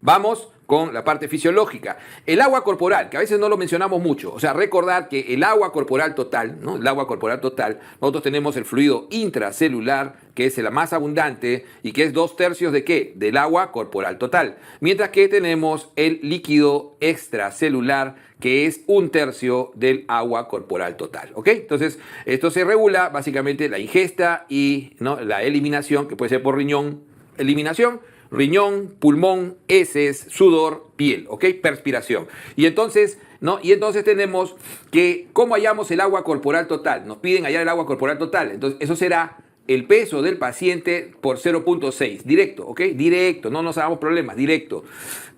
Vamos con la parte fisiológica. El agua corporal, que a veces no lo mencionamos mucho. O sea, recordar que el agua corporal total, ¿no? El agua corporal total, nosotros tenemos el fluido intracelular, que es el más abundante y que es 2/3 ¿de qué? Del agua corporal total. Mientras que tenemos el líquido extracelular, que es 1/3 del agua corporal total. ¿Ok? Entonces, esto se regula básicamente la ingesta y, ¿no?, la eliminación, que puede ser por riñón, eliminación, riñón, pulmón, heces, sudor, piel, ¿ok? Perspiración. Y entonces, ¿no? Y entonces tenemos que, ¿cómo hallamos el agua corporal total? Nos piden hallar el agua corporal total. Entonces, eso será el peso del paciente por 0.6, directo, ¿ok? Directo, no nos hagamos problemas, directo.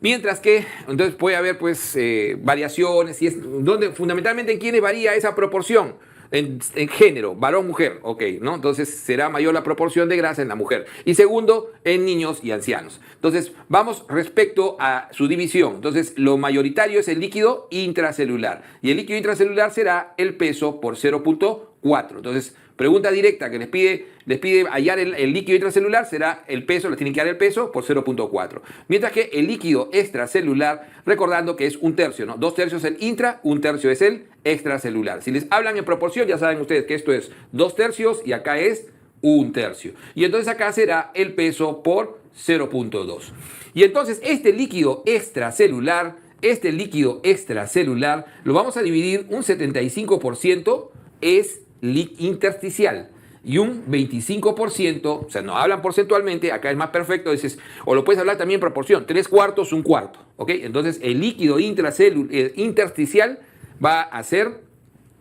Mientras que, entonces puede haber, pues, variaciones, y es donde fundamentalmente en quiénes varía esa proporción. En género, varón-mujer, ok, ¿no? Entonces será mayor la proporción de grasa en la mujer. Y segundo, en niños y ancianos. Entonces, vamos respecto a su división. Entonces, lo mayoritario es el líquido intracelular. Y el líquido intracelular será el peso por 0.4. Entonces, pregunta directa que les pide hallar el líquido intracelular, será el peso, les tienen que dar el peso por 0.4. Mientras que el líquido extracelular, recordando que es 1/3, ¿no? 2/3 es el intra, 1/3 es el extracelular. Si les hablan en proporción, ya saben ustedes que esto es 2/3 y acá es 1/3. Y entonces acá será el peso por 0.2. Y entonces este líquido extracelular lo vamos a dividir, un 75% es intersticial y un 25%, o sea, no hablan porcentualmente, acá es más perfecto, dices, o lo puedes hablar también en proporción, 3/4, 1/4, ¿ok? Entonces el líquido intersticial va a ser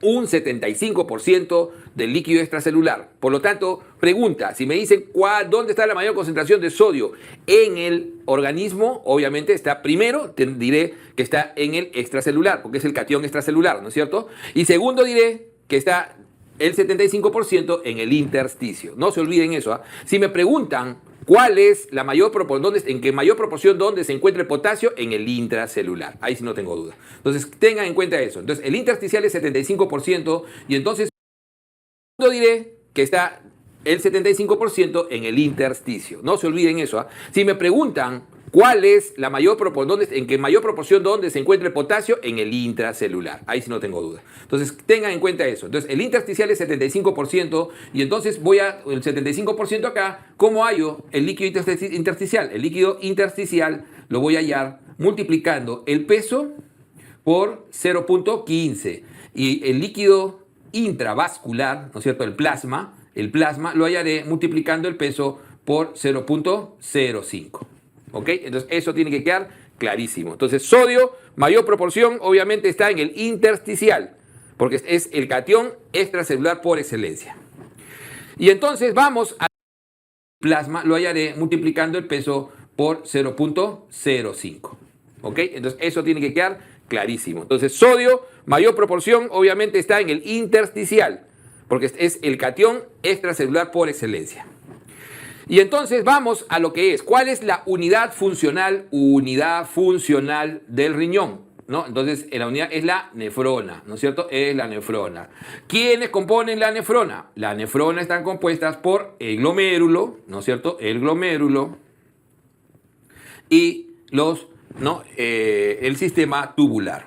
un 75% del líquido extracelular. Por lo tanto, pregunta, si me dicen dónde está la mayor concentración de sodio en el organismo, obviamente está primero, te diré que está en el extracelular, porque es el catión extracelular, ¿no es cierto? Y segundo diré que está el 75% en el intersticio. No se olviden eso, ¿eh? Si me preguntan cuál es la mayor proporción, en qué mayor proporción dónde se encuentra el potasio, en el intracelular. Ahí sí no tengo duda. Entonces, tengan en cuenta eso. Entonces, el intersticial es 75% y entonces yo diré que está el 75% en el intersticio. No se olviden eso, ¿eh? Si me preguntan cuál es la mayor proporción, en qué mayor proporción dónde se encuentra el potasio, en el intracelular. Ahí sí no tengo duda. Entonces, tengan en cuenta eso. Entonces, el intersticial es 75% y entonces voy a el 75% acá. ¿Cómo hallo el líquido intersticial? El líquido intersticial lo voy a hallar multiplicando el peso por 0.15 y el líquido intravascular, ¿no es cierto? El plasma lo hallaré multiplicando el peso por 0.05. ¿Ok? Entonces eso tiene que quedar clarísimo. Entonces sodio, mayor proporción, obviamente está en el intersticial, porque es el catión extracelular por excelencia. Y entonces vamos al plasma, lo hallaré multiplicando el peso por 0.05. ¿Ok? Entonces eso tiene que quedar clarísimo. Entonces sodio, mayor proporción, obviamente está en el intersticial, porque es el catión extracelular por excelencia. Y entonces vamos a lo que es. ¿Cuál es la unidad funcional del riñón? ¿No? Entonces, la unidad es la nefrona, ¿no es cierto? Es la nefrona. ¿Quiénes componen la nefrona? La nefrona están compuestas por el glomérulo, ¿no es cierto? El glomérulo y el sistema tubular.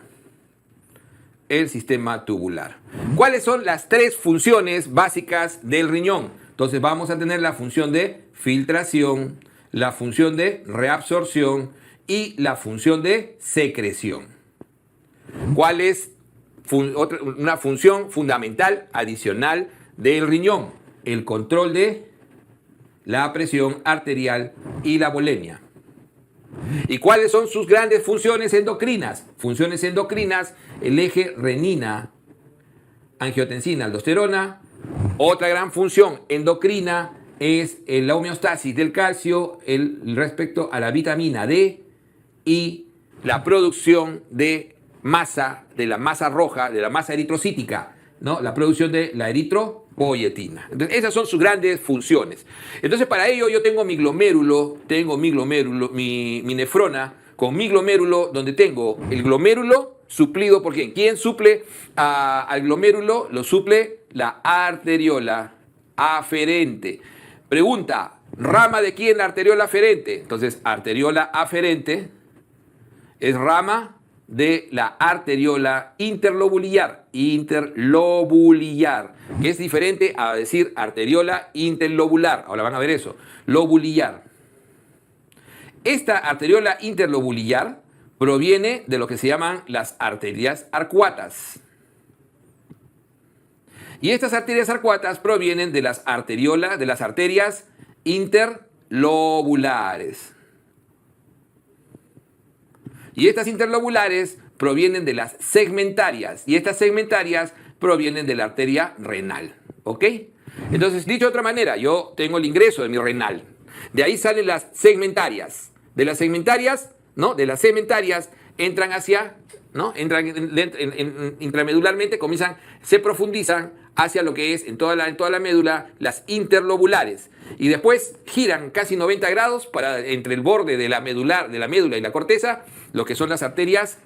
El sistema tubular. ¿Cuáles son las 3 funciones básicas del riñón? Entonces vamos a tener la función de filtración, la función de reabsorción y la función de secreción. ¿Cuál es una función fundamental adicional del riñón? El control de la presión arterial y la volemia. ¿Y cuáles son sus grandes funciones endocrinas? Funciones endocrinas, el eje renina, angiotensina, aldosterona. Otra gran función endocrina es la homeostasis del calcio respecto a la vitamina D y la producción de la masa roja, de la masa eritrocítica, ¿no? La producción de la eritropoyetina. Entonces, esas son sus grandes funciones. Entonces, para ello yo tengo mi glomérulo, mi nefrona, con mi glomérulo, donde tengo el glomérulo suplido por ¿quién? ¿Quién suple al glomérulo? Lo suple la arteriola aferente. Pregunta, ¿rama de quién la arteriola aferente? Entonces, arteriola aferente Es rama de la arteriola interlobular, que es diferente a decir arteriola interlobular. Ahora van a ver eso, lobular. Esta arteriola interlobular proviene de lo que se llaman las arterias arcuatas. Y estas arterias arcuatas provienen de las arteriolas, de las arterias interlobulares. Y estas interlobulares provienen de las segmentarias. Y estas segmentarias provienen de la arteria renal. ¿Ok? Entonces, dicho de otra manera, yo tengo el ingreso de mi renal. De ahí salen las segmentarias. De las segmentarias, ¿no? De las segmentarias entran hacia, ¿no? Entran intramedularmente, se profundizan hacia lo que es en toda la médula las interlobulares. Y después giran casi 90 grados para entre el borde de la médula y la corteza, lo que son las arterias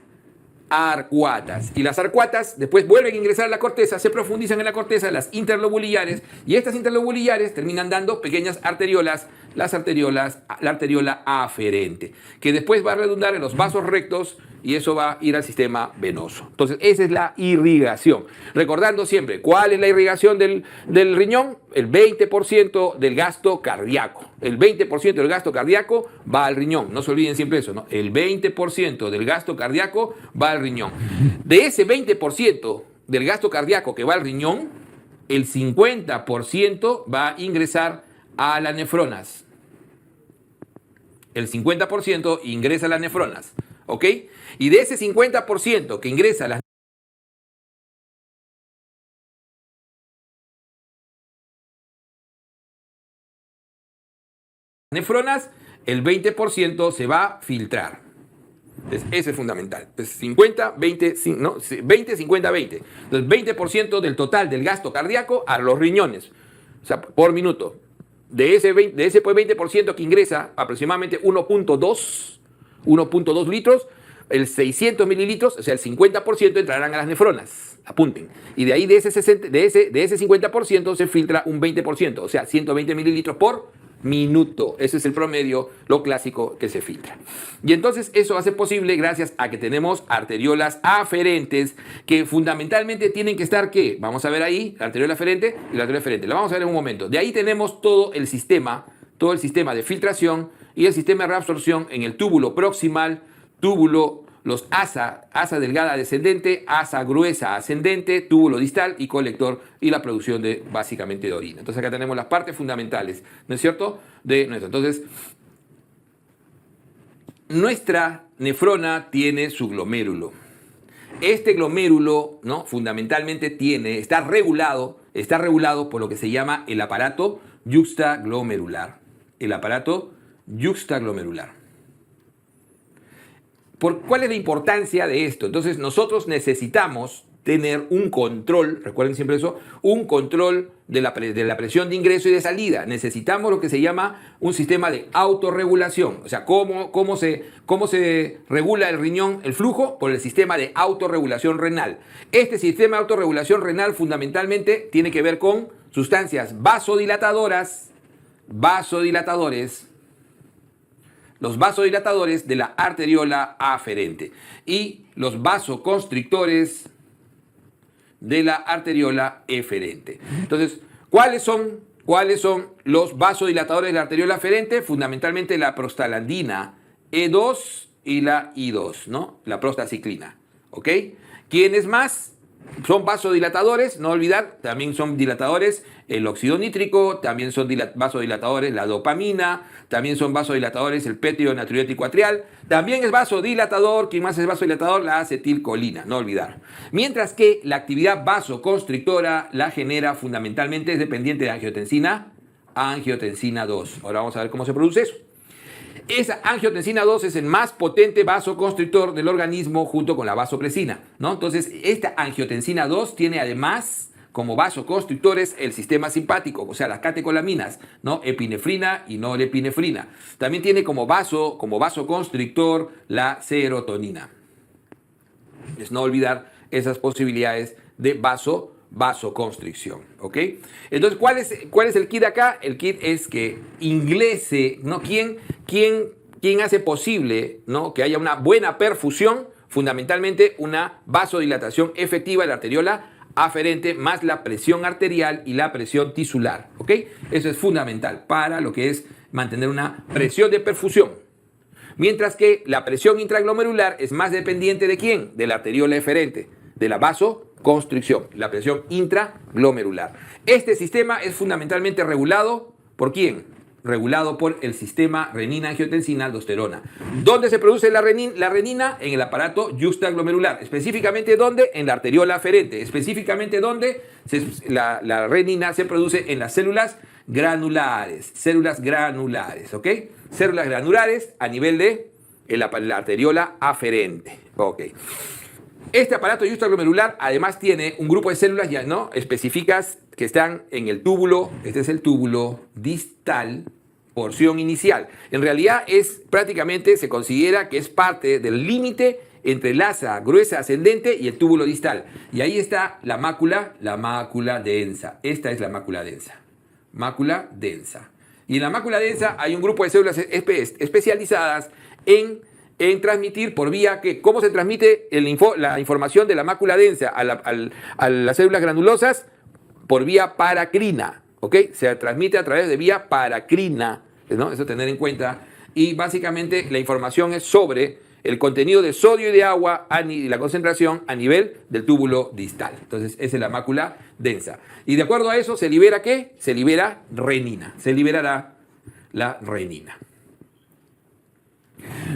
arcuatas. Y las arcuatas después vuelven a ingresar a la corteza, se profundizan en la corteza, las interlobulares, y estas interlobulares terminan dando pequeñas arteriolas, la arteriola aferente, que después va a redundar en los vasos rectos y eso va a ir al sistema venoso. Entonces, esa es la irrigación. Recordando siempre, ¿cuál es la irrigación del riñón? El 20% del gasto cardíaco. El 20% del gasto cardíaco va al riñón. No se olviden siempre eso, ¿no? El 20% del gasto cardíaco va al riñón. De ese 20% del gasto cardíaco que va al riñón, el 50% va a ingresar a las nefronas. El 50% ingresa a las nefronas. ¿Ok? Y de ese 50% que ingresa a las nefronas, el 20% se va a filtrar. Entonces, ese es fundamental. Entonces, 50, 20, no, 20, 50, 20. Entonces, 20% del total del gasto cardíaco a los riñones. O sea, por minuto. De ese 20% que ingresa aproximadamente 1.2 litros, el 600 mililitros, o sea, el 50% entrarán a las nefronas. Apunten. Y de ahí de ese 50% se filtra un 20%, o sea, 120 mililitros por minuto. Ese es el promedio, lo clásico que se filtra. Y entonces eso hace posible gracias a que tenemos arteriolas aferentes que fundamentalmente tienen que estar, ¿qué? Vamos a ver ahí, la arteriola aferente y la arteriola aferente. La vamos a ver en un momento. De ahí tenemos todo el sistema de filtración y el sistema de reabsorción en el túbulo proximal, los asa delgada descendente, asa gruesa ascendente, túbulo distal y colector y la producción básicamente de orina. Entonces acá tenemos las partes fundamentales, ¿no es cierto? Entonces, nuestra nefrona tiene su glomérulo. Este glomérulo, ¿no? Fundamentalmente está regulado por lo que se llama el aparato yuxtaglomerular. El aparato yuxtaglomerular. ¿Cuál es la importancia de esto? Entonces, nosotros necesitamos tener un control, recuerden siempre eso, un control de la presión de ingreso y de salida. Necesitamos lo que se llama un sistema de autorregulación. O sea, ¿cómo se regula el riñón, el flujo? Por el sistema de autorregulación renal. Este sistema de autorregulación renal fundamentalmente tiene que ver con sustancias vasodilatadores, los vasodilatadores de la arteriola aferente y los vasoconstrictores de la arteriola eferente. Entonces, ¿cuáles son los vasodilatadores de la arteriola aferente? Fundamentalmente la prostaglandina E2 y la I2, ¿no? La prostaciclina, ¿ok? ¿Quiénes más? Son vasodilatadores, no olvidar, también son dilatadores el óxido nítrico, también son vasodilatadores la dopamina, también son vasodilatadores el pétreo natriurético atrial, también es vasodilatador, ¿quién más es vasodilatador? La acetilcolina, no olvidar. Mientras que la actividad vasoconstrictora la genera fundamentalmente, es dependiente de angiotensina 2. Ahora vamos a ver cómo se produce eso. Esa angiotensina 2 es el más potente vasoconstrictor del organismo junto con la vasopresina, ¿no? Entonces, esta angiotensina 2 tiene además como vasoconstrictores el sistema simpático, o sea, las catecolaminas, ¿no? Epinefrina y norepinefrina. También tiene como vasoconstrictor la serotonina. Es no olvidar esas posibilidades de vasoconstricción, ¿ok? Entonces, ¿cuál es el kit acá? El kit es que ingrese, ¿no? ¿Quién ¿Quién hace posible, ¿no?, que haya una buena perfusión? Fundamentalmente una vasodilatación efectiva de la arteriola aferente más la presión arterial y la presión tisular. ¿Ok? Eso es fundamental para lo que es mantener una presión de perfusión. Mientras que la presión intraglomerular es más dependiente ¿de quién? De la arteriola eferente, de la vasoconstricción, la presión intraglomerular. Este sistema es fundamentalmente regulado ¿por quién? Regulado por el sistema renina-angiotensina-aldosterona. ¿Dónde se produce la renina? En el aparato yuxtaglomerular. Específicamente, ¿dónde? En la arteriola aferente. Específicamente, ¿dónde? La renina se produce en las células granulares. Células granulares, ¿ok? Células granulares a nivel de la arteriola aferente. Ok. Este aparato yuxtaglomerular además tiene un grupo de células ya, ¿no?, específicas que están en el túbulo. Este es el túbulo distal, porción inicial. En realidad es prácticamente, se considera que es parte del límite entre el asa gruesa ascendente y el túbulo distal. Y ahí está la mácula densa. Esta es la mácula densa. Mácula densa. Y en la mácula densa hay un grupo de células especializadas en transmitir por vía que, ¿cómo se transmite la información de la mácula densa a las células granulosas? Por vía paracrina, ¿ok? Se transmite a través de vía paracrina, ¿no? Eso tener en cuenta. Y básicamente la información es sobre el contenido de sodio y de agua y la concentración a nivel del túbulo distal. Entonces, esa es la mácula densa. Y de acuerdo a eso, ¿se libera qué? Se libera renina. Se liberará la renina.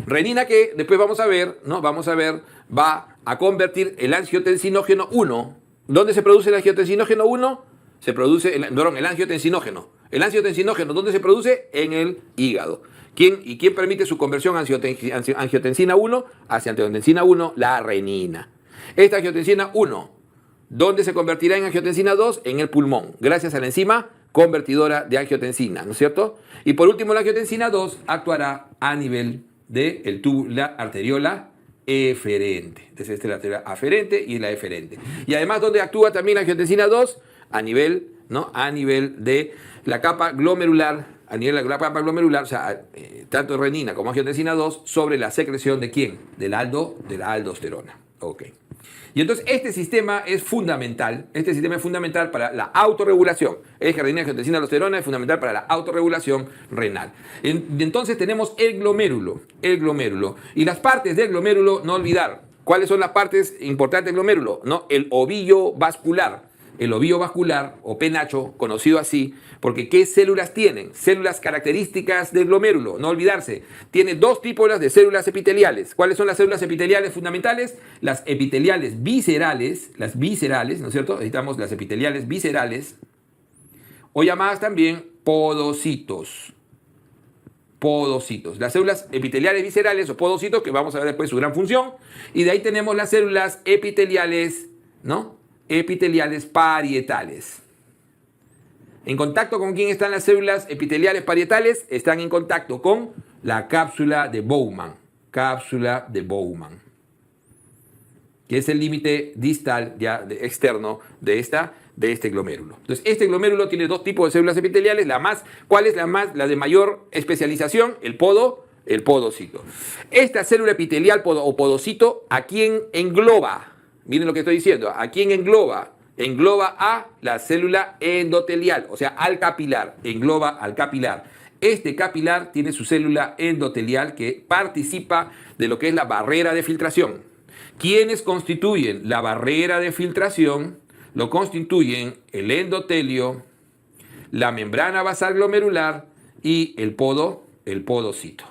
Renina que después vamos a ver, ¿no? Va a convertir el angiotensinógeno 1. ¿Dónde se produce el angiotensinógeno 1? Se produce, el angiotensinógeno. El angiotensinógeno, ¿dónde se produce? En el hígado. ¿Quién permite su conversión a angiotensina 1? Hacia angiotensina 1, la renina. Esta angiotensina 1, ¿dónde se convertirá en angiotensina 2? En el pulmón, gracias a la enzima convertidora de angiotensina, ¿no es cierto? Y por último, la angiotensina 2 actuará a nivel de la arteriola eferente. Entonces, esta es la arteriola aferente y la eferente. Y además, ¿dónde actúa también la angiotensina 2? A nivel, ¿no?, a nivel de la capa glomerular, o sea, tanto renina como angiotensina 2, sobre la secreción ¿de quién? De la aldosterona. Ok. Y entonces este sistema es fundamental para la autorregulación. Es que renina, angiotensina, aldosterona es fundamental para la autorregulación renal. Entonces tenemos el glomérulo. Y las partes del glomérulo, no olvidar. ¿Cuáles son las partes importantes del glomérulo? ¿No? El ovillo vascular. El ovillo vascular o penacho, conocido así, porque ¿qué células tienen? Células características del glomérulo, no olvidarse. Tiene dos tipos de células epiteliales. ¿Cuáles son las células epiteliales fundamentales? Las epiteliales viscerales, ¿no es cierto? Necesitamos las epiteliales viscerales, o llamadas también podocitos. Las células epiteliales viscerales o podocitos, que vamos a ver después su gran función. Y de ahí tenemos las células epiteliales, ¿no?, epiteliales parietales. ¿En contacto con quién están las células epiteliales parietales? Están en contacto con la cápsula de Bowman. Que es el límite distal externo de este glomérulo. Entonces, este glomérulo tiene dos tipos de células epiteliales. ¿Cuál es la de mayor especialización? El podocito. Esta célula epitelial o podocito, ¿a quién engloba? Miren lo que estoy diciendo. ¿A quién engloba? Engloba a la célula endotelial, o sea, al capilar. Engloba al capilar. Este capilar tiene su célula endotelial que participa de lo que es la barrera de filtración. ¿Quiénes constituyen la barrera de filtración? Lo constituyen el endotelio, la membrana basal glomerular y el podocito.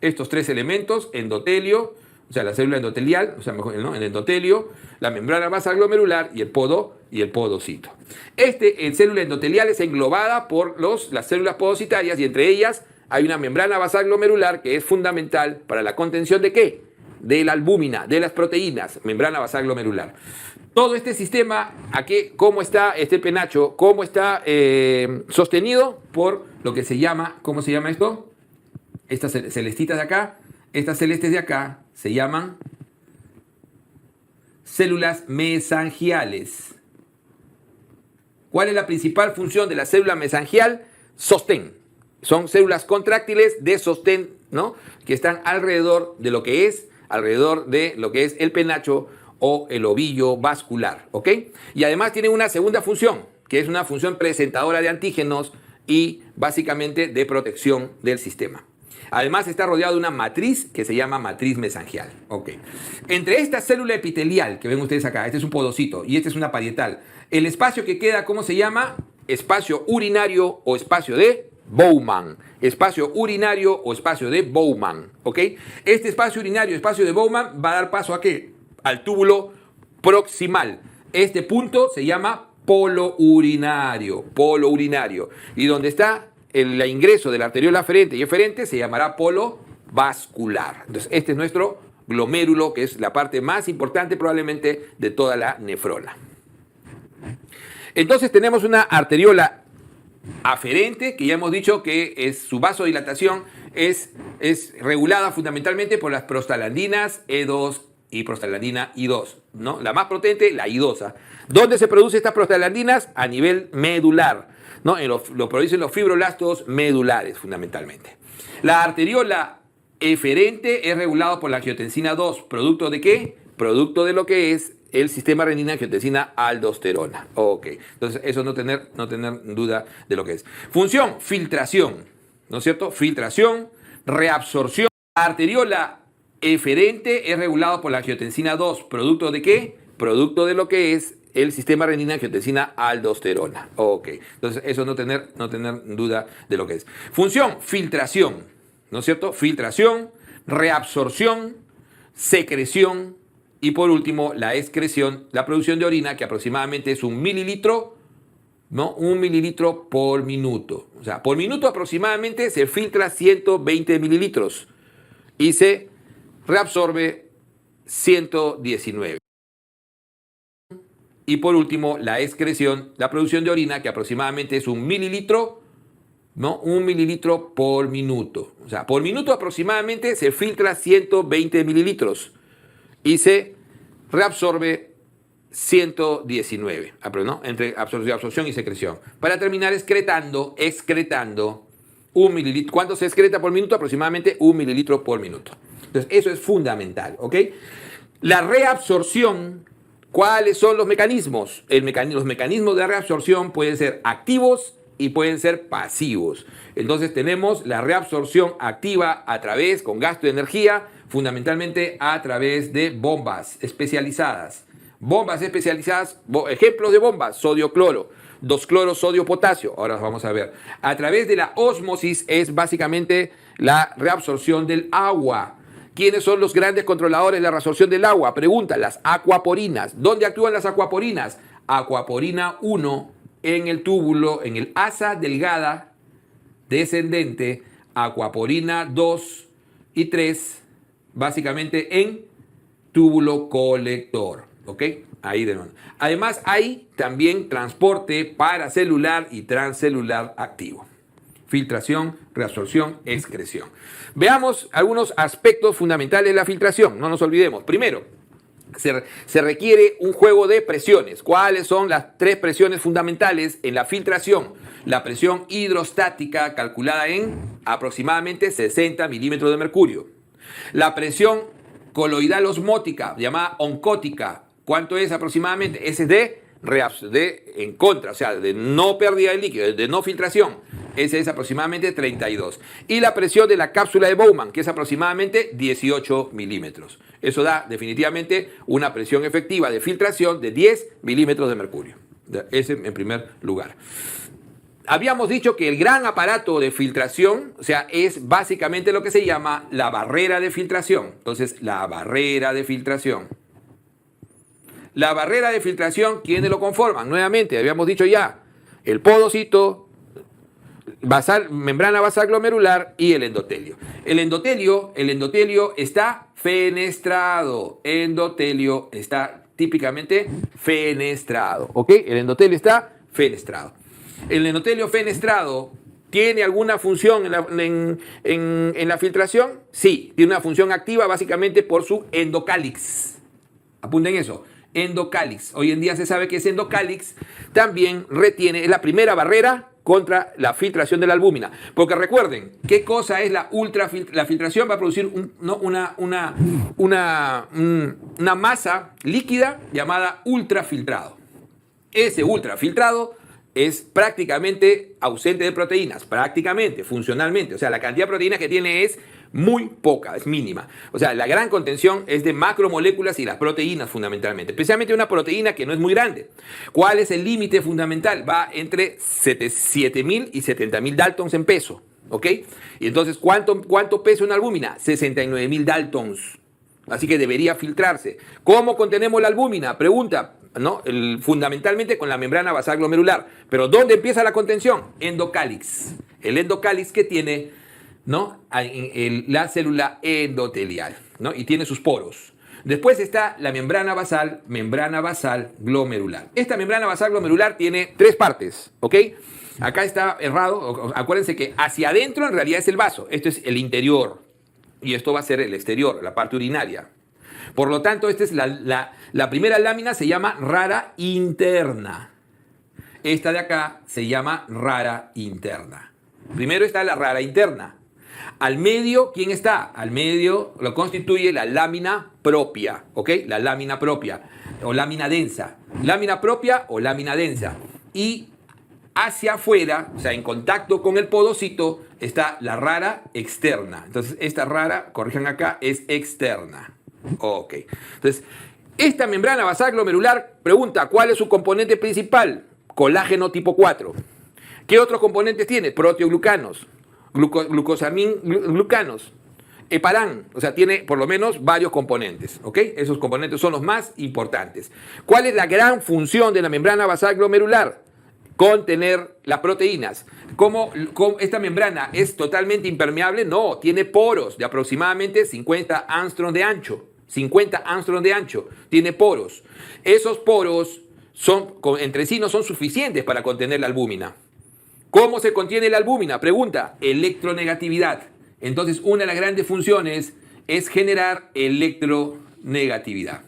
Estos tres elementos, endotelio, o sea, la célula endotelial, o sea, mejor, ¿no?, el endotelio, la membrana basal glomerular y el podocito. En célula endotelial es englobada por las células podocitarias y entre ellas hay una membrana basal glomerular que es fundamental para la contención ¿de qué? De la albúmina, de las proteínas, membrana basal glomerular. Todo este sistema, ¿cómo está este penacho? ¿Cómo está sostenido? Por lo que se llama, ¿cómo se llama esto? Estas celestitas de acá, estas celestes de acá se llaman células mesangiales. ¿Cuál es la principal función de la célula mesangial? Sostén. Son células contráctiles de sostén ¿no? Que están alrededor de lo que es el penacho o el ovillo vascular, ¿ok? Y además tiene una segunda función, que es una función presentadora de antígenos y básicamente de protección del sistema. Además está rodeado de una matriz que se llama matriz mesangial. Okay. Entre esta célula epitelial que ven ustedes acá, este es un podocito y este es una parietal, el espacio que queda, ¿cómo se llama? Espacio urinario o espacio de Bowman. Espacio urinario o espacio de Bowman. ¿Ok? Este espacio urinario, espacio de Bowman, va a dar paso a ¿qué? Al túbulo proximal. Este punto se llama polo urinario. Polo urinario. Y donde está el ingreso de la arteriola aferente y eferente se llamará polo vascular. Entonces, este es nuestro glomérulo, que es la parte más importante probablemente de toda la nefrona. Entonces tenemos una arteriola aferente, que ya hemos dicho que su vasodilatación es regulada fundamentalmente por las prostaglandinas E2 y prostaglandina I2, ¿no? La más potente, la I2. ¿Dónde se producen estas prostaglandinas? A nivel medular, ¿no? Lo producen los fibroblastos medulares, fundamentalmente. La arteriola eferente es regulada por la angiotensina 2. ¿Producto de qué? Producto de lo que es el sistema renina-angiotensina-aldosterona. Ok, entonces eso no tener duda de lo que es. Función, filtración, ¿no es cierto? Filtración, reabsorción. La arteriola eferente es regulado por la angiotensina 2. ¿Producto de qué? Producto de lo que es el sistema renina-angiotensina-aldosterona. Ok, entonces eso no tener duda de lo que es. Función, filtración, ¿no es cierto? Filtración, reabsorción, secreción y por último la excreción, la producción de orina, que aproximadamente es 1 mililitro, ¿no? 1 mililitro por minuto. O sea, por minuto aproximadamente se filtra 120 mililitros y se reabsorbe 119. Y por último, la excreción, la producción de orina, que aproximadamente es 1 mililitro, ¿no? 1 mililitro por minuto. O sea, por minuto aproximadamente se filtra 120 mililitros y se reabsorbe 119, ¿no? Entre absorción y secreción. Para terminar excretando 1 mililitro. ¿Cuánto se excreta por minuto? Aproximadamente 1 mililitro por minuto. Entonces, eso es fundamental, ¿ok? La reabsorción, ¿cuáles son los mecanismos? Los mecanismos de reabsorción pueden ser activos y pueden ser pasivos. Entonces tenemos la reabsorción activa a través, con gasto de energía, fundamentalmente a través de bombas especializadas. Bombas especializadas, ejemplos de bombas, sodio-cloro, 2-cloro, sodio-potasio, ahora vamos a ver. A través de la ósmosis es básicamente la reabsorción del agua. ¿Quiénes son los grandes controladores de la reabsorción del agua? Pregunta, las acuaporinas. ¿Dónde actúan las acuaporinas? Acuaporina 1 en el túbulo, en el asa delgada descendente, acuaporina 2 y 3, básicamente en túbulo colector. ¿Ok? Ahí de nuevo. Además, hay también transporte paracelular y transcelular activo. Filtración, reabsorción, excreción. Veamos algunos aspectos fundamentales de la filtración. No nos olvidemos. Primero, se requiere un juego de presiones. ¿Cuáles son las 3 presiones fundamentales en la filtración? La presión hidrostática, calculada en aproximadamente 60 milímetros de mercurio. La presión coloidal osmótica, llamada oncótica. ¿Cuánto es aproximadamente? Ese es de en contra, o sea, de no pérdida de líquido, de no filtración. Ese es aproximadamente 32. Y la presión de la cápsula de Bowman, que es aproximadamente 18 milímetros. Eso da definitivamente una presión efectiva de filtración de 10 milímetros de mercurio. Ese en primer lugar. Habíamos dicho que el gran aparato de filtración, o sea, es básicamente lo que se llama la barrera de filtración. Entonces, la barrera de filtración. La barrera de filtración, ¿quiénes lo conforman? Nuevamente, habíamos dicho ya, el podocito, membrana basal glomerular y el endotelio. El endotelio está fenestrado. Endotelio está típicamente fenestrado. ¿Ok? El endotelio está fenestrado. El endotelio fenestrado ¿tiene alguna función en la filtración? Sí, tiene una función activa básicamente por su endocálix. Apunten eso. Endocálix. Hoy en día se sabe que ese endocálix también retiene, es la primera barrera contra la filtración de la albúmina. Porque recuerden, ¿qué cosa es la filtración? Va a producir una masa líquida llamada ultrafiltrado. Ese ultrafiltrado es prácticamente ausente de proteínas, prácticamente, funcionalmente. O sea, la cantidad de proteínas que tiene es muy poca, es mínima. O sea, la gran contención es de macromoléculas y las proteínas fundamentalmente, especialmente una proteína que no es muy grande. ¿Cuál es el límite fundamental? Va entre 7.000 y 70.000 daltons en peso, ¿ok? Y entonces, ¿cuánto pesa una albúmina? 69.000 daltons. Así que debería filtrarse. ¿Cómo contenemos la albúmina? Pregunta, ¿no? Fundamentalmente con la membrana basal glomerular. Pero ¿dónde empieza la contención? Endocálix. El endocálix que tiene, ¿no?, la célula endotelial, ¿no?, y tiene sus poros. Después está la membrana basal glomerular. Esta membrana basal glomerular tiene 3 partes, ¿ok? Acá está errado. Acuérdense que hacia adentro en realidad es el vaso. Esto es el interior y esto va a ser el exterior, la parte urinaria. Por lo tanto, esta es la primera lámina, se llama rara interna. Esta de acá se llama rara interna. Primero está la rara interna. Al medio, ¿quién está? Al medio lo constituye la lámina propia, ¿ok? La lámina propia o lámina densa. Lámina propia o lámina densa. Y hacia afuera, o sea, en contacto con el podocito, está la rara externa. Entonces, esta rara, corrijan acá, es externa. Ok. Entonces, esta membrana basal glomerular, pregunta, ¿cuál es su componente principal? Colágeno tipo 4. ¿Qué otros componentes tiene? Proteoglucanos, glucosaminglucanos, heparán, o sea, tiene por lo menos varios componentes, ¿ok? Esos componentes son los más importantes. ¿Cuál es la gran función de la membrana basal glomerular? Contener las proteínas. ¿Cómo esta membrana es totalmente impermeable? No, tiene poros de aproximadamente 50 angstroms de ancho. 50 angstroms de ancho. Tiene poros. Esos poros entre sí no son suficientes para contener la albúmina. ¿Cómo se contiene la albúmina? Pregunta, electronegatividad. Entonces, una de las grandes funciones es generar electronegatividad.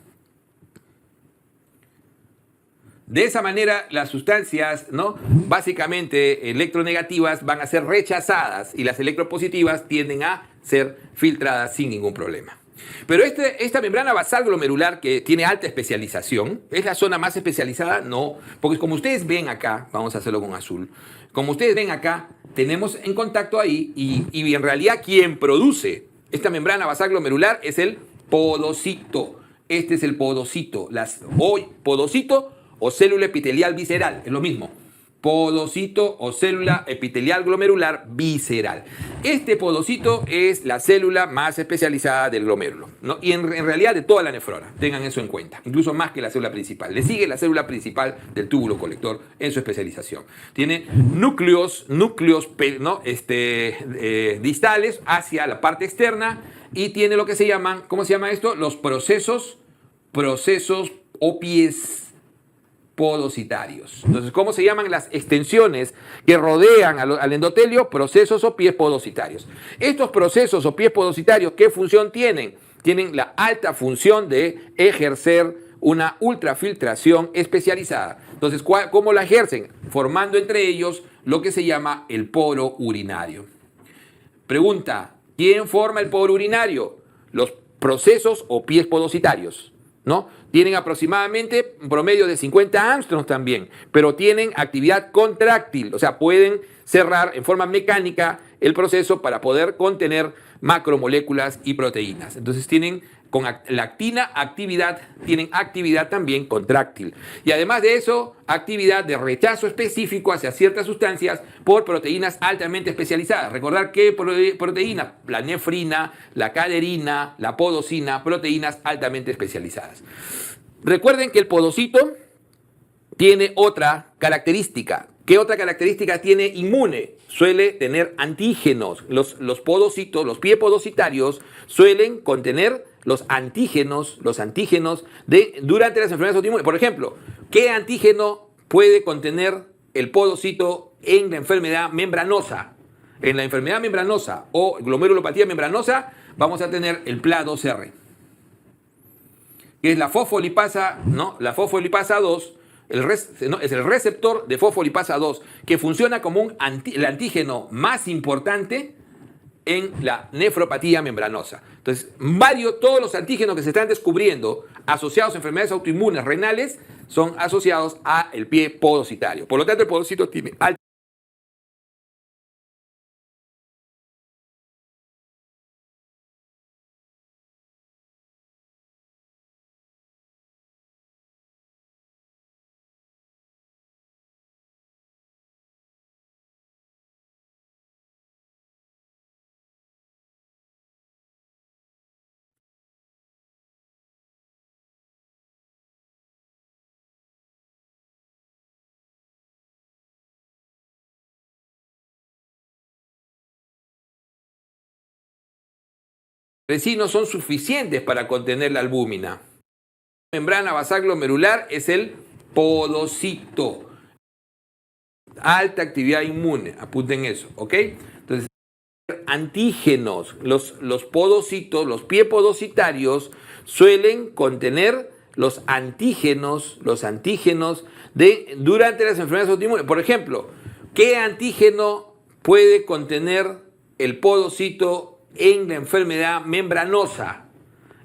De esa manera, las sustancias, ¿no?, básicamente electronegativas van a ser rechazadas y las electropositivas tienden a ser filtradas sin ningún problema. Pero esta membrana basal glomerular que tiene alta especialización, ¿es la zona más especializada? No, porque como ustedes ven acá, vamos a hacerlo con azul, como ustedes ven acá, tenemos en contacto ahí y en realidad quien produce esta membrana basal glomerular es el podocito. Este es el podocito, podocito o célula epitelial visceral, es lo mismo. Podocito o célula epitelial glomerular visceral. Este podocito es la célula más especializada del glomérulo, ¿no? Y en realidad de toda la nefrona, tengan eso en cuenta, incluso más que la célula principal. Le sigue la célula principal del túbulo colector en su especialización. Tiene núcleos ¿no?, distales hacia la parte externa y tiene lo que se llaman, ¿cómo se llama esto? Los procesos o pies podocitarios. Entonces, ¿cómo se llaman las extensiones que rodean al endotelio? Procesos o pies podocitarios. Estos procesos o pies podocitarios, ¿qué función tienen? Tienen la alta función de ejercer una ultrafiltración especializada. Entonces, ¿cómo la ejercen? Formando entre ellos lo que se llama el poro urinario. Pregunta, ¿quién forma el poro urinario? Los procesos o pies podocitarios, ¿no? Tienen aproximadamente un promedio de 50 angstroms también, pero tienen actividad contráctil, o sea, pueden cerrar en forma mecánica el proceso para poder contener macromoléculas y proteínas. Entonces tienen con la actina tienen actividad también contráctil. Y además de eso, actividad de rechazo específico hacia ciertas sustancias por proteínas altamente especializadas. Recordar qué proteína, la nefrina, la caderina, la podocina, proteínas altamente especializadas. Recuerden que el podocito tiene otra característica. ¿Qué otra característica tiene inmune? Suele tener antígenos. Los podocitos, los pie podocitarios, suelen contener los antígenos durante las enfermedades autoinmunes. Por ejemplo, ¿qué antígeno puede contener el podocito en la enfermedad membranosa? En la enfermedad membranosa o glomerulopatía membranosa vamos a tener el PLA2R, que es la fosfolipasa, ¿no? La fosfolipasa 2 es el receptor de fosfolipasa 2, que funciona como el antígeno más importante en la nefropatía membranosa. Entonces, todos los antígenos que se están descubriendo asociados a enfermedades autoinmunes renales son asociados al pie podocitario. Por lo tanto, el podocito tiene alta vecinos son suficientes para contener la albúmina. La membrana basal glomerular es el podocito. Alta actividad inmune, apunten eso, ¿ok? Entonces, antígenos, los podocitos, los pie podocitarios suelen contener los antígenos durante las enfermedades autoinmunes. Por ejemplo, ¿qué antígeno puede contener el podocito en la enfermedad membranosa?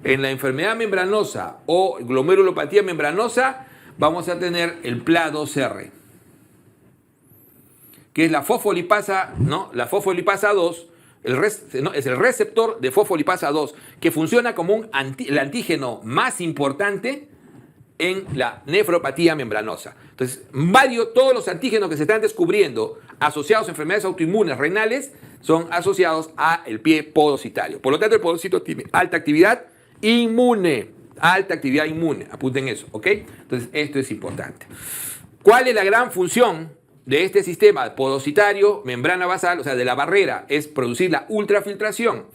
En la enfermedad membranosa o glomerulopatía membranosa vamos a tener el PLA2R, que es la fosfolipasa, ¿no? La fosfolipasa 2, es el receptor de fosfolipasa 2, que funciona como el antígeno más importante en la nefropatía membranosa. Entonces, todos los antígenos que se están descubriendo asociados a enfermedades autoinmunes renales son asociados al pie podocitario. Por lo tanto, el podocito tiene alta actividad inmune. Alta actividad inmune. Apunten eso, ¿ok? Entonces, esto es importante. ¿Cuál es la gran función de este sistema podocitario, membrana basal, o sea, de la barrera? Es producir la ultrafiltración.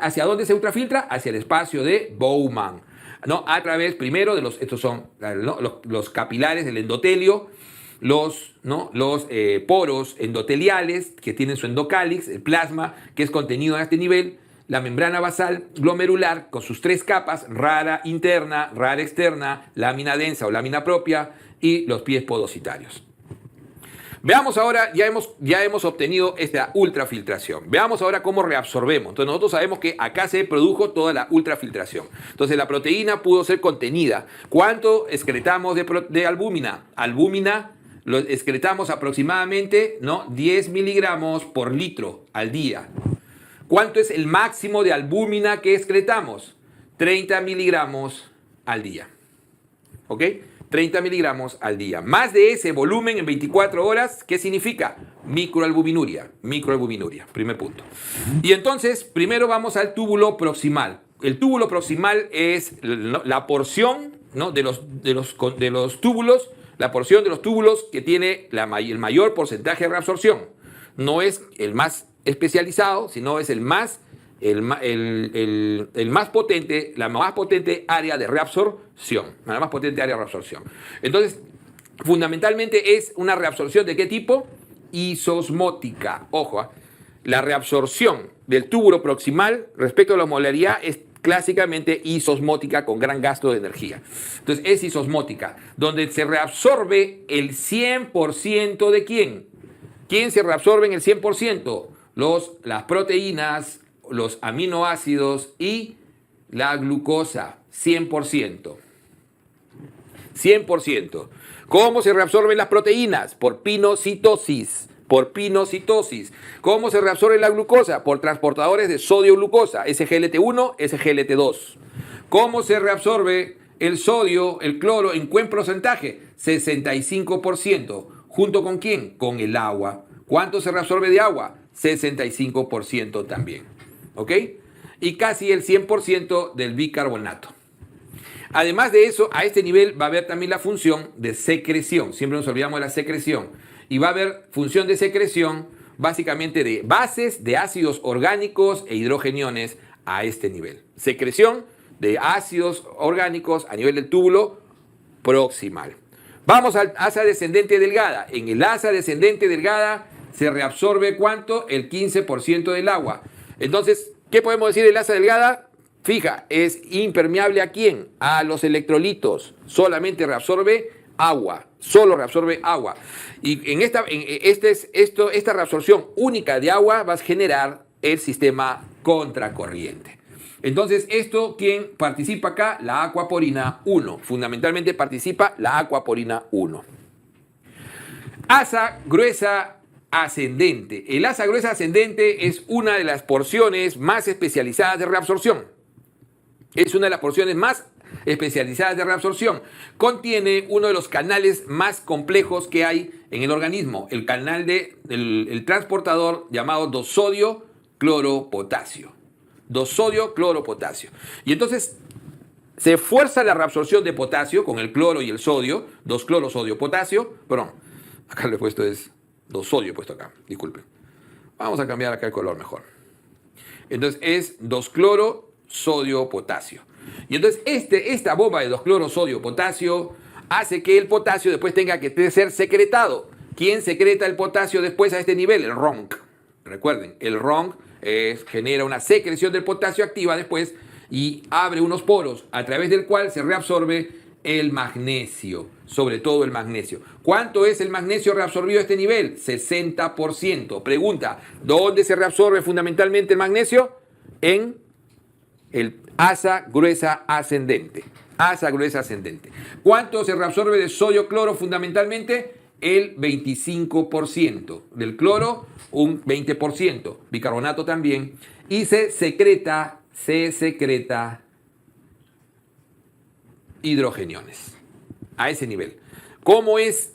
¿Hacia dónde se ultrafiltra? Hacia el espacio de Bowman, ¿no? A través, primero, estos son, ¿no?, los capilares del endotelio, los poros endoteliales que tienen su endocálix, el plasma que es contenido a este nivel, la membrana basal glomerular con sus tres capas, rara interna, rara externa, lámina densa o lámina propia, y los pies podocitarios. Veamos ahora, ya hemos obtenido esta ultrafiltración. Veamos ahora cómo reabsorbemos. Entonces nosotros sabemos que acá se produjo toda la ultrafiltración. Entonces la proteína pudo ser contenida. ¿Cuánto excretamos de albúmina? Albúmina lo excretamos aproximadamente, ¿no?, 10 miligramos por litro al día. ¿Cuánto es el máximo de albúmina que excretamos? 30 miligramos al día. ¿Ok? 30 miligramos al día. Más de ese volumen en 24 horas, ¿qué significa? Microalbuminuria. Microalbuminuria, primer punto. Y entonces, primero vamos al túbulo proximal. El túbulo proximal es la porción, ¿no?, de los túbulos, la porción de los túbulos que tiene el mayor porcentaje de reabsorción. No es el más especializado, sino es el más potente, la más potente área de reabsorción. La más potente área de reabsorción. Entonces, fundamentalmente es una reabsorción ¿de qué tipo? Isosmótica. Ojo, la reabsorción del túbulo proximal respecto a la osmolaridad es clásicamente isosmótica, con gran gasto de energía. Entonces, es isosmótica, donde se reabsorbe el 100% de ¿quién? ¿Quién se reabsorbe en el 100%? Las proteínas, los aminoácidos y la glucosa, 100%. 100%. ¿Cómo se reabsorben las proteínas? Por pinocitosis. ¿Cómo se reabsorbe la glucosa? Por transportadores de sodio-glucosa, SGLT1, SGLT2. ¿Cómo se reabsorbe el sodio, el cloro, en buen porcentaje? 65%. ¿Junto con quién? Con el agua. ¿Cuánto se reabsorbe de agua? 65% también. ¿Ok? Y casi el 100% del bicarbonato. Además de eso, a este nivel va a haber también la función de secreción. Siempre nos olvidamos de la secreción. Y va a haber función de secreción básicamente de bases, de ácidos orgánicos e hidrogeniones a este nivel. Secreción de ácidos orgánicos a nivel del túbulo proximal. Vamos al asa descendente delgada. En el asa descendente delgada se reabsorbe ¿cuánto? El 15% del agua. Entonces, ¿qué podemos decir del asa delgada? Fija, es impermeable ¿a quién? A los electrolitos. Solamente reabsorbe agua, solo reabsorbe agua. Y esta reabsorción única de agua va a generar el sistema contracorriente. Entonces, ¿quién participa acá? La aquaporina 1. Fundamentalmente participa la aquaporina 1. Asa gruesa ascendente. El asa gruesa ascendente es una de las porciones más especializadas de reabsorción. Es una de las porciones más especializadas de reabsorción. Contiene uno de los canales más complejos que hay en el organismo, el canal el transportador llamado 2-sodio-cloro-potasio. 2-sodio-cloro-potasio. Y entonces se fuerza la reabsorción de potasio con el cloro y el sodio, 2-cloro-sodio-potasio. Perdón, acá le he puesto 2-sodio, he puesto acá, disculpen. Vamos a cambiar acá el color mejor. Entonces es 2-cloro-sodio-potasio. Y entonces esta bomba de 2-cloro-sodio-potasio hace que el potasio después tenga que ser secretado. ¿Quién secreta el potasio después a este nivel? El RONC. Recuerden, el RONC genera una secreción del potasio activa después y abre unos poros a través del cual se reabsorbe el magnesio, sobre todo el magnesio. ¿Cuánto es el magnesio reabsorbido a este nivel? 60%. Pregunta, ¿dónde se reabsorbe fundamentalmente el magnesio? En el asa gruesa ascendente. Asa gruesa ascendente. ¿Cuánto se reabsorbe de sodio cloro fundamentalmente? El 25%. Del cloro, un 20%. Bicarbonato también. Y se secreta hidrogeniones. A ese nivel. ¿Cómo es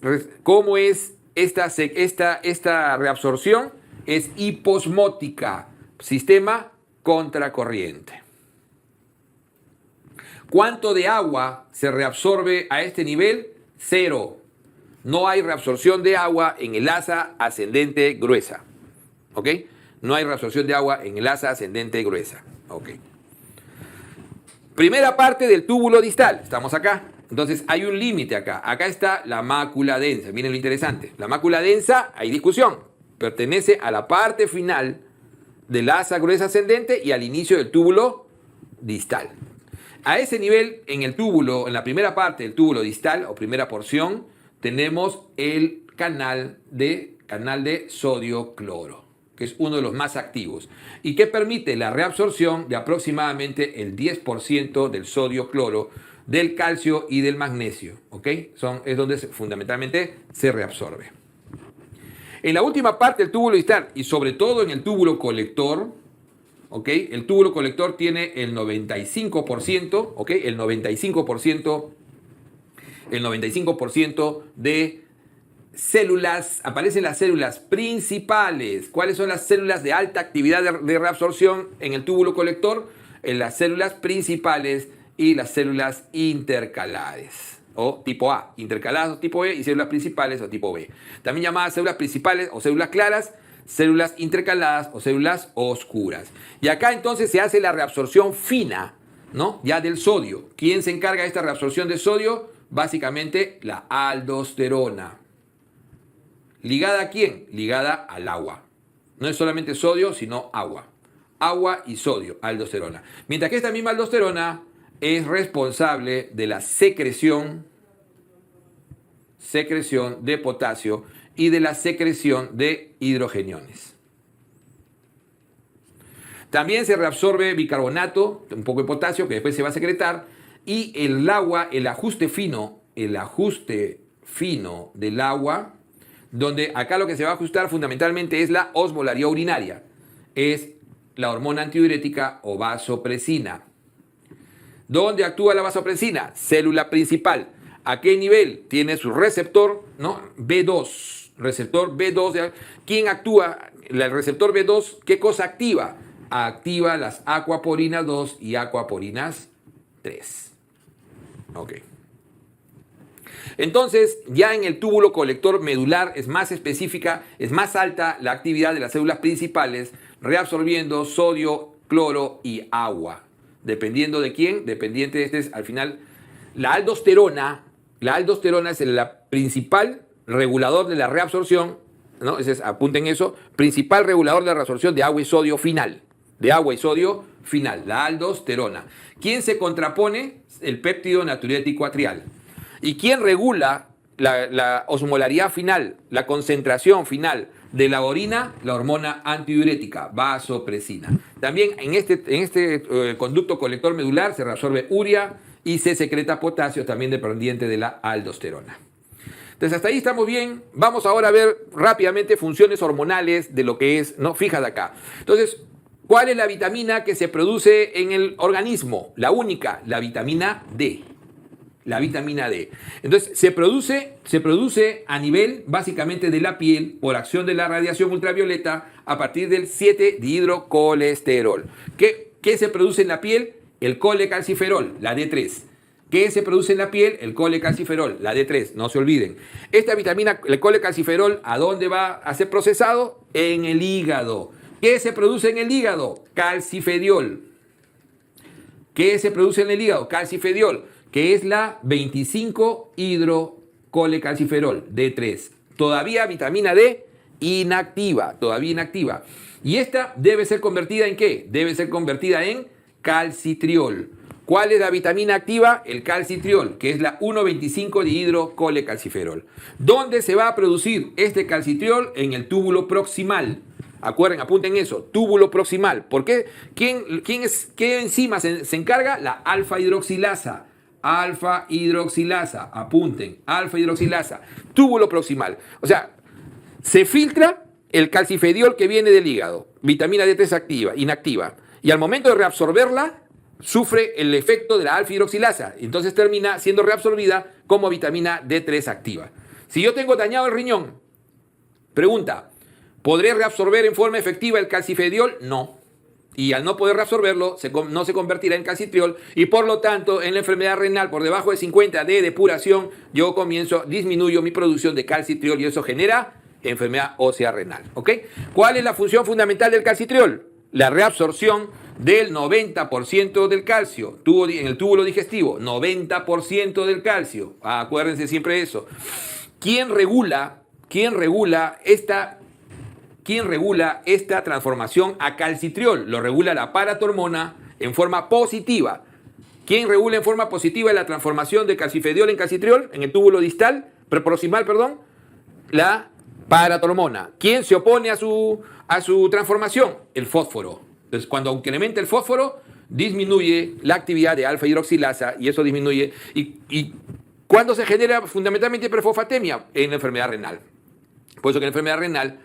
esta reabsorción? Es hiposmótica. Sistema contracorriente. ¿Cuánto de agua se reabsorbe a este nivel? 0. No hay reabsorción de agua en el asa ascendente gruesa. ¿Ok? No hay reabsorción de agua en el asa ascendente gruesa. ¿Ok? Primera parte del túbulo distal. Estamos acá. Entonces hay un límite acá. Acá está la mácula densa. Miren lo interesante. La mácula densa, hay discusión. Pertenece a la parte final del asa gruesa ascendente y al inicio del túbulo distal. A ese nivel, en la primera parte del túbulo distal o primera porción, tenemos el canal de sodio-cloro, que es uno de los más activos y que permite la reabsorción de aproximadamente el 10% del sodio-cloro, del calcio y del magnesio. ¿Ok? Es donde fundamentalmente se reabsorbe. En la última parte del túbulo distal y sobre todo en el túbulo colector, ¿ok? El túbulo colector tiene el 95%, ¿ok? El 95% de células, aparecen las células principales. ¿Cuáles son las células de alta actividad de reabsorción en el túbulo colector? En las células principales y las células intercalares, o tipo A, intercaladas o tipo E, y células principales o tipo B. También llamadas células principales o células claras, células intercaladas o células oscuras. Y acá entonces se hace la reabsorción fina, ¿no? Ya del sodio. ¿Quién se encarga de esta reabsorción de sodio? Básicamente la aldosterona. ¿Ligada a quién? Ligada al agua. No es solamente sodio, sino agua. Agua y sodio, aldosterona. Mientras que esta misma aldosterona es responsable de la secreción de potasio y de la secreción de hidrogeniones. También se reabsorbe bicarbonato, un poco de potasio que después se va a secretar, y el agua, el ajuste fino del agua, donde acá lo que se va a ajustar fundamentalmente es la osmolaridad urinaria, es la hormona antidiurética o vasopresina. ¿Dónde actúa la vasopresina? Célula principal. ¿A qué nivel? Tiene su receptor, ¿no? B2. Receptor B2. ¿Quién actúa? El receptor B2, ¿qué cosa activa? Activa las aquaporinas 2 y aquaporinas 3. Ok. Entonces, ya en el túbulo colector medular es más específica, es más alta la actividad de las células principales, reabsorbiendo sodio, cloro y agua. Dependiendo de quién, dependiente de al final, la aldosterona es el principal regulador de la reabsorción, ¿no? Apunten eso, principal regulador de la reabsorción de agua y sodio final, la aldosterona. ¿Quién se contrapone? El péptido natriurético atrial. ¿Y quién regula la osmolaridad final, la concentración final de la orina, la hormona antidiurética, vasopresina. También en este conducto colector medular se reabsorbe urea y se secreta potasio, también dependiente de la aldosterona. Entonces, hasta ahí estamos bien. Vamos ahora a ver rápidamente funciones hormonales de lo que es, ¿no? Fíjate acá. Entonces, ¿cuál es la vitamina que se produce en el organismo? La única, la vitamina D. La vitamina D. Entonces, se produce a nivel básicamente de la piel por acción de la radiación ultravioleta a partir del 7-dihidrocolesterol. ¿Qué se produce en la piel? El colecalciferol, la D3. ¿Qué se produce en la piel? El colecalciferol, la D3, no se olviden. Esta vitamina, el colecalciferol, ¿a dónde va a ser procesado? En el hígado. ¿Qué se produce en el hígado? Calcifediol. ¿Qué se produce en el hígado? Calcifediol, que es la 25-hidrocolecalciferol, D3. Todavía vitamina D inactiva, todavía inactiva. Y esta debe ser convertida ¿en qué? Debe ser convertida en calcitriol. ¿Cuál es la vitamina activa? El calcitriol, que es la 1,25-dihidrocolecalciferol. ¿Dónde se va a producir este calcitriol? En el túbulo proximal. Acuerden, apunten eso, túbulo proximal. ¿Por qué? ¿Qué enzima se encarga? La alfa-hidroxilasa. Alfa-hidroxilasa, apunten, alfa-hidroxilasa, túbulo proximal. O sea, se filtra el calcifediol que viene del hígado, vitamina D3 activa, inactiva, y al momento de reabsorberla, sufre el efecto de la alfa-hidroxilasa, entonces termina siendo reabsorbida como vitamina D3 activa. Si yo tengo dañado el riñón, pregunta, ¿podré reabsorber en forma efectiva el calcifediol? No. Y al no poder reabsorberlo, no se convertirá en calcitriol y por lo tanto en la enfermedad renal por debajo de 50 de depuración, yo disminuyo mi producción de calcitriol y eso genera enfermedad ósea renal. ¿Ok? ¿Cuál es la función fundamental del calcitriol? La reabsorción del 90% del calcio en el túbulo digestivo, 90% del calcio. Acuérdense siempre de eso. ¿Quién regula esta transformación a calcitriol? Lo regula la paratormona en forma positiva. ¿Quién regula en forma positiva la transformación de calcifediol en calcitriol en el túbulo proximal? La paratormona. ¿Quién se opone a su transformación? El fósforo. Entonces, cuando incrementa el fósforo, disminuye la actividad de alfa-hidroxilasa y eso disminuye. ¿Y cuándo se genera fundamentalmente hiperfosfatemia? En la enfermedad renal. Por eso que en la enfermedad renal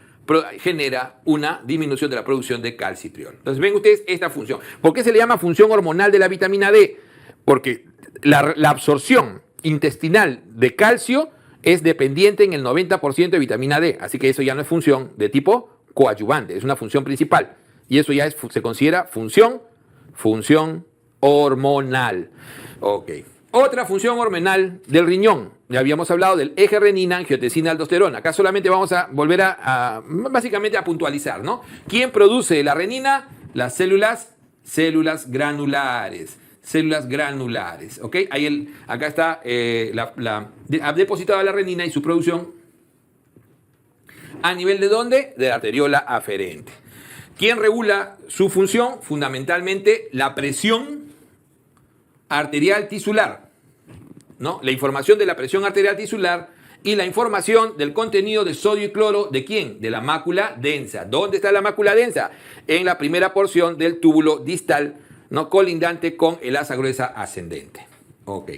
genera una disminución de la producción de calcitriol. Entonces ven ustedes esta función. ¿Por qué se le llama función hormonal de la vitamina D? Porque la absorción intestinal de calcio es dependiente en el 90% de vitamina D. Así que eso ya no es función de tipo coadyuvante, es una función principal. Y eso ya se considera función hormonal. Ok. Otra función hormonal del riñón. Ya habíamos hablado del eje renina, angiotensina, aldosterona. Acá solamente vamos a volver básicamente a puntualizar, ¿no? ¿Quién produce la renina? Las células granulares. Células granulares, ¿ok? Acá está depositada la renina y su producción. ¿A nivel de dónde? De la arteriola aferente. ¿Quién regula su función? Fundamentalmente la presión arterial tisular, ¿no? La información de la presión arterial tisular y la información del contenido de sodio y cloro, ¿de quién? De la mácula densa. ¿Dónde está la mácula densa? En la primera porción del túbulo distal, ¿no? Colindante con el asa gruesa ascendente. Ok.